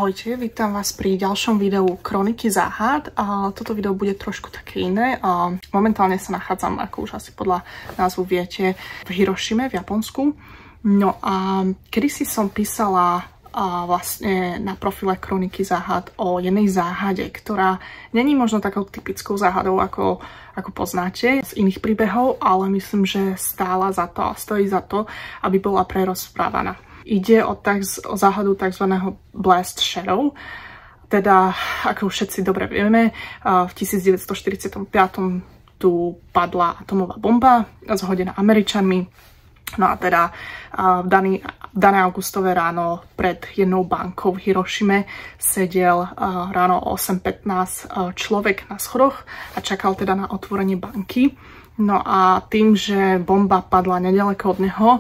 Ahojte, vítam vás pri ďalšom videu Kroniky záhad. Toto video bude trošku také iné. Momentálne sa nachádzam, ako už asi podľa názvu viete, v Hirošime v Japonsku. No a kedysi som písala vlastne na profile Kroniky záhad o jednej záhade, ktorá není možno takou typickou záhadou, ako poznáte z iných príbehov, ale myslím, že stála za to a stojí za to, aby bola prerozprávaná. Ide o záhadu tzv. Blast Shadow, teda ako všetci dobre vieme, v 1945 tu padla atomová bomba zhodená Američanmi. No a teda v dané augustové ráno pred jednou bankou v Hirošime sedel ráno o 8:15 človek na schodoch a čakal teda na otvorenie banky. No a tým, že bomba padla nedaleko od neho,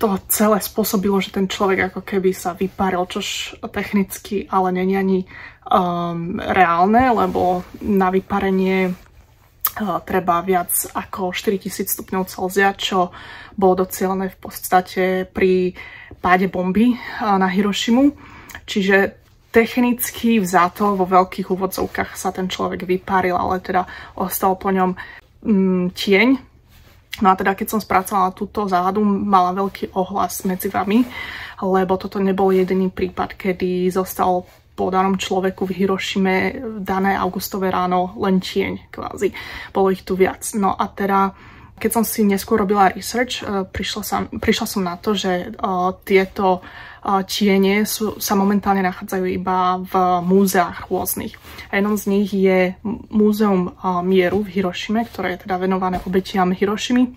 to celé spôsobilo, že ten človek ako keby sa vyparil, čož technicky ale nie je ani reálne, lebo na vyparenie treba viac ako 4000 stupňov Celzia, čo bolo docielené v podstate pri páde bomby na Hirošimu. Čiže technicky vzato vo veľkých úvodzovkách sa ten človek vyparil, ale teda ostal po ňom tieň. No a teda keď som spracovala túto záhadu, mala veľký ohlas medzi vami, lebo toto nebol jediný prípad, kedy zostal po danom človeku v Hirošime dané augustové ráno len tieň, kvázi. Bolo ich tu viac. No a teda, keď som si neskôr robila research, prišla som na to, že tieto tiene sa momentálne nachádzajú iba v múzeách rôznych. A jednom z nich je Múzeum mieru v Hirošime, ktoré je teda venované obetiam Hirošimy.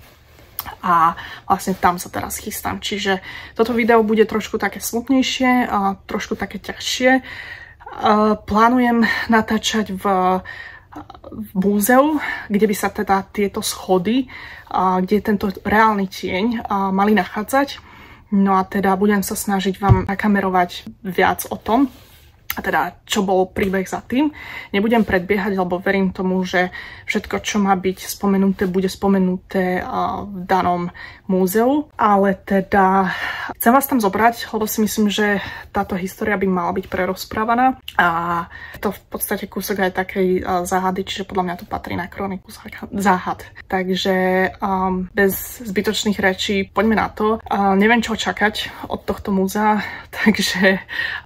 A vlastne tam sa teraz chystám. Čiže toto video bude trošku také smutnejšie, trošku také ťažšie. Plánujem natáčať v múzeu, kde by sa teda tieto schody, kde je tento reálny tieň, mali nachádzať. No a teda budem sa snažiť vám nakamerovať viac o tom, a teda čo bol príbeh za tým. Nebudem predbiehať, lebo verím tomu, že všetko, čo má byť spomenuté, bude spomenuté v danom múzeu. Ale teda chcem vás tam zobrať, lebo si myslím, že táto história by mala byť prerozprávaná. A to v podstate kúsok aj takej záhady, čiže podľa mňa to patrí na kroniku záhad. Takže bez zbytočných rečí poďme na to. Neviem, čo čakať od tohto múzea, takže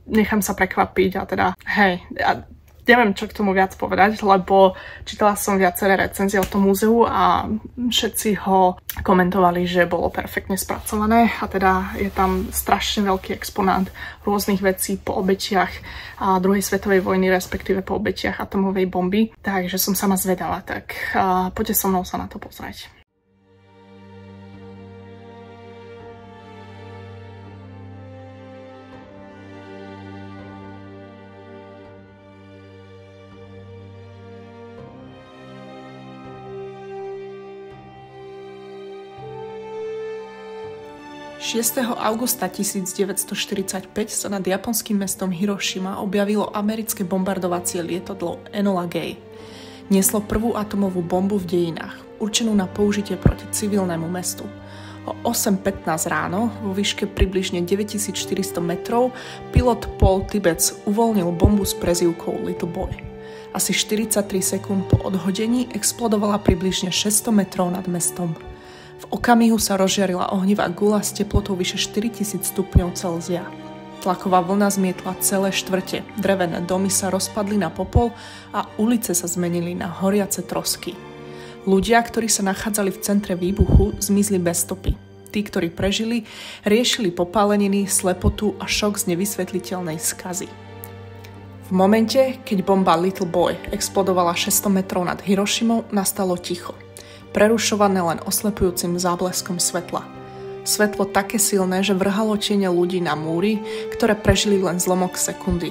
nechám sa prekvapiť. A teda, hej, ja neviem, čo k tomu viac povedať, lebo čítala som viaceré recenzie o tom múzeu a všetci ho komentovali, že bolo perfektne spracované a teda je tam strašne veľký exponát rôznych vecí po obetiach druhej svetovej vojny, respektíve po obetiach atomovej bomby. Takže som sama zvedala, tak poďte so mnou sa na to pozrieť. 6. augusta 1945 sa nad japonským mestom Hirošima objavilo americké bombardovacie lietadlo Enola Gay. Nieslo prvú atomovú bombu v dejinách, určenú na použitie proti civilnému mestu. O 8:15 ráno, vo výške približne 9400 metrov, pilot Paul Tibbets uvoľnil bombu s prezývkou Little Boy. Asi 43 sekúnd po odhodení explodovala približne 600 metrov nad mestom. V okamihu sa rozžiarila ohnivá guľa s teplotou vyše 4000 stupňov Celzia. Tlaková vlna zmietla celé štvrte, drevené domy sa rozpadli na popol a ulice sa zmenili na horiace trosky. Ľudia, ktorí sa nachádzali v centre výbuchu, zmizli bez stopy. Tí, ktorí prežili, riešili popáleniny, slepotu a šok z nevysvetliteľnej skazy. V momente, keď bomba Little Boy explodovala 600 metrov nad Hirošimou, nastalo ticho, prerušované len oslepujúcim zábleskom svetla. Svetlo také silné, že vrhalo tiene ľudí na múry, ktoré prežili len zlomok sekundy.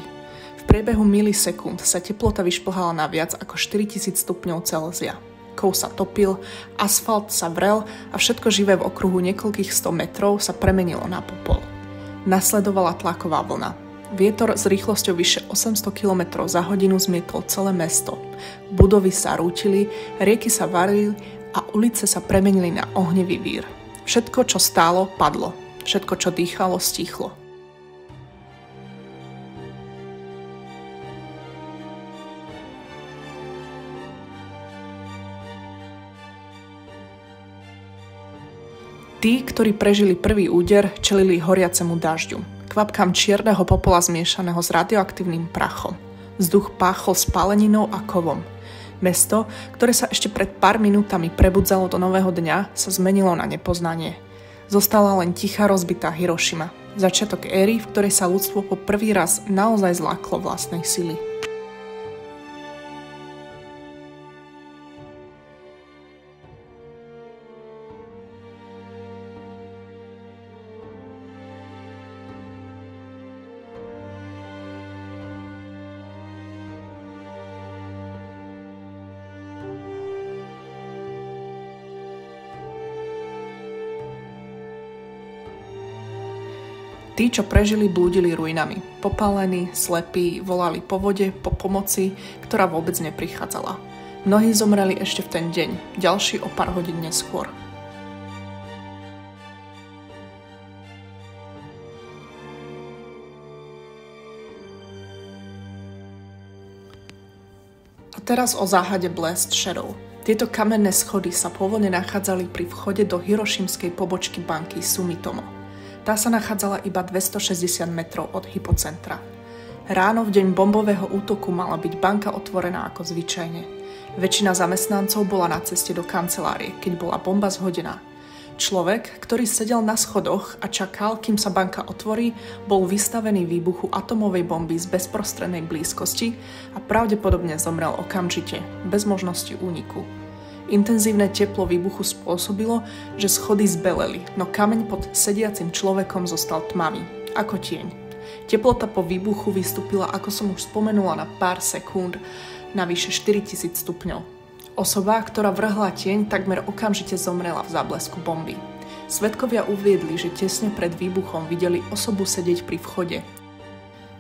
V priebehu milisekúnd sa teplota vyšplhala na viac ako 4000 stupňov Celzia. Kov sa topil, asfalt sa vrel a všetko živé v okruhu niekoľkých 100 metrov sa premenilo na popol. Nasledovala tlaková vlna. Vietor s rýchlosťou vyše 800 km za hodinu zmietol celé mesto. Budovy sa rútili, rieky sa varili a ulice sa premenili na ohnivý vír. Všetko, čo stálo, padlo. Všetko, čo dýchalo, stíchlo. Tí, ktorí prežili prvý úder, čelili horiacemu dažďu, kvapkám čierneho popola zmiešaného s radioaktívnym prachom. Vzduch páchol spáleninou a kovom. Mesto, ktoré sa ešte pred pár minútami prebudzalo do nového dňa, sa zmenilo na nepoznanie. Zostala len tichá rozbitá Hirošima. Začiatok éry, v ktorej sa ľudstvo po prvý raz naozaj zláklo vlastnej sily. Tí, čo prežili, blúdili ruinami. Popálení, slepí, volali po vode, po pomoci, ktorá vôbec neprichádzala. Mnohí zomreli ešte v ten deň, ďalší o pár hodín neskôr. A teraz o záhade Blast Shadow. Tieto kamenné schody sa pôvodne nachádzali pri vchode do hirošimskej pobočky banky Sumitomo. Tá sa nachádzala iba 260 metrov od hypocentra. Ráno v deň bombového útoku mala byť banka otvorená ako zvyčajne. Väčšina zamestnancov bola na ceste do kancelárie, keď bola bomba zhodená. Človek, ktorý sedel na schodoch a čakal, kým sa banka otvorí, bol vystavený výbuchu atomovej bomby z bezprostrednej blízkosti a pravdepodobne zomrel okamžite, bez možnosti úniku. Intenzívne teplo výbuchu spôsobilo, že schody zbeleli, no kameň pod sediacim človekom zostal tmavý, ako tieň. Teplota po výbuchu vystúpila, ako som už spomenula, na pár sekúnd na vyše 4000 stupňov. Osoba, ktorá vrhla tieň, takmer okamžite zomrela v záblesku bomby. Svedkovia uviedli, že tesne pred výbuchom videli osobu sedieť pri vchode.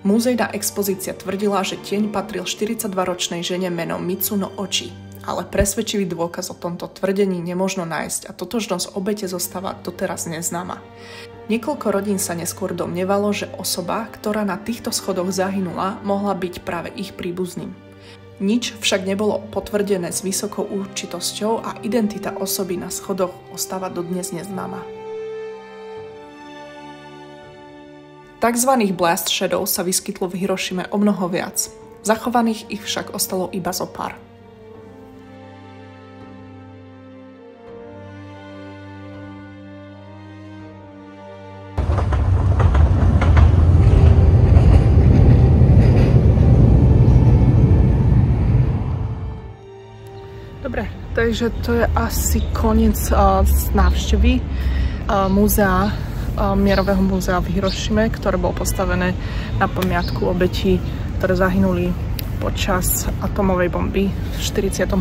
Múzejná expozícia tvrdila, že tieň patril 42-ročnej žene menom Mitsuno Ochi, ale presvedčivý dôkaz o tomto tvrdení nemožno nájsť a totožnosť obete zostáva doteraz neznáma. Niekoľko rodín sa neskôr domnievalo, že osoba, ktorá na týchto schodoch zahynula, mohla byť práve ich príbuzným. Nič však nebolo potvrdené s vysokou určitosťou a identita osoby na schodoch ostáva dodnes neznáma. Takzvaných Blast Shadow sa vyskytlo v Hirošime omnoho viac. Zachovaných ich však ostalo iba zo pár. Dobre, takže to je asi koniec návštevy múzea, mierového múzea v Hirošime, ktoré bolo postavené na pamiatku obetí, ktoré zahynuli počas atomovej bomby v 45.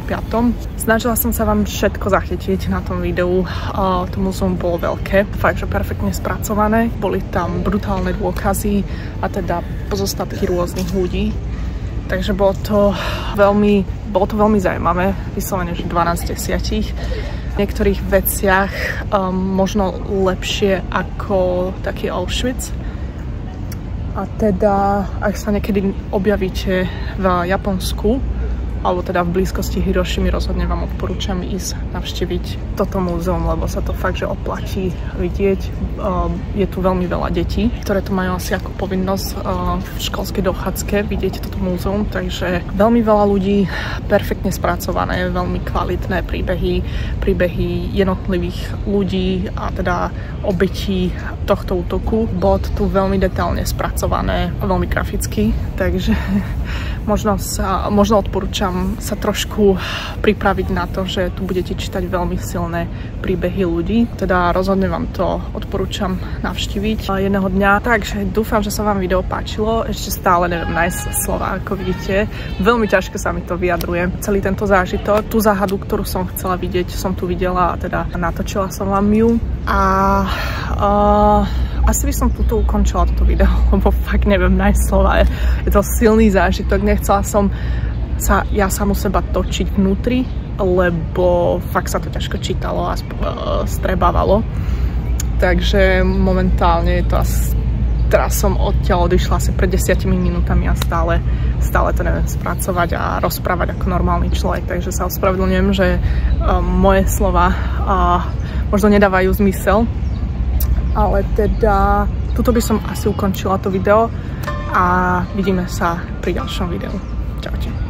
Snažila som sa vám všetko zachytiť na tom videu. To múzeum bolo veľké, fakt, že perfektne spracované. Boli tam brutálne dôkazy a teda pozostatky rôznych ľudí. Takže bolo to veľmi zaujímavé, vyslovene, že 12 z 10. V niektorých veciach možno lepšie ako taký Auschwitz. A teda, ak sa niekedy objavíte v Japonsku, alebo teda v blízkosti Hirošimy, rozhodne vám odporúčam ísť navštíviť toto múzeum, lebo sa to fakt, že oplatí vidieť. Je tu veľmi veľa detí, ktoré tu majú asi ako povinnosť v školskej dochádzke vidieť toto múzeum, takže veľmi veľa ľudí, perfektne spracované, veľmi kvalitné príbehy jednotlivých ľudí a teda obetí tohto útoku. Bolo to tu veľmi detailne spracované, veľmi graficky, takže možno odporúčam sa trošku pripraviť na to, že tu budete čítať veľmi silné príbehy ľudí. Teda rozhodne vám to odporúčam navštíviť jedného dňa. Takže dúfam, že sa vám video páčilo. Ešte stále neviem nájsť slova, ako vidíte. Veľmi ťažko sa mi to vyjadruje. Celý tento zážitok, tú záhadu, ktorú som chcela vidieť, som tu videla a teda natočila som vám ju. A asi by som tuto ukončila toto video, lebo fakt neviem nájsť slova. Je to silný zážitok. Nechcela som sa ja samu seba točiť vnútri, lebo fakt sa to ťažko čítalo a strebávalo. Takže momentálne je to asi, teraz som odtiaľ odišla asi pred 10 minútami a stále to neviem spracovať a rozprávať ako normálny človek. Takže sa ospravedlňujem, že moje slova možno nedávajú zmysel. Ale teda tuto by som asi ukončila to video a vidíme sa pri ďalšom videu. Čaute.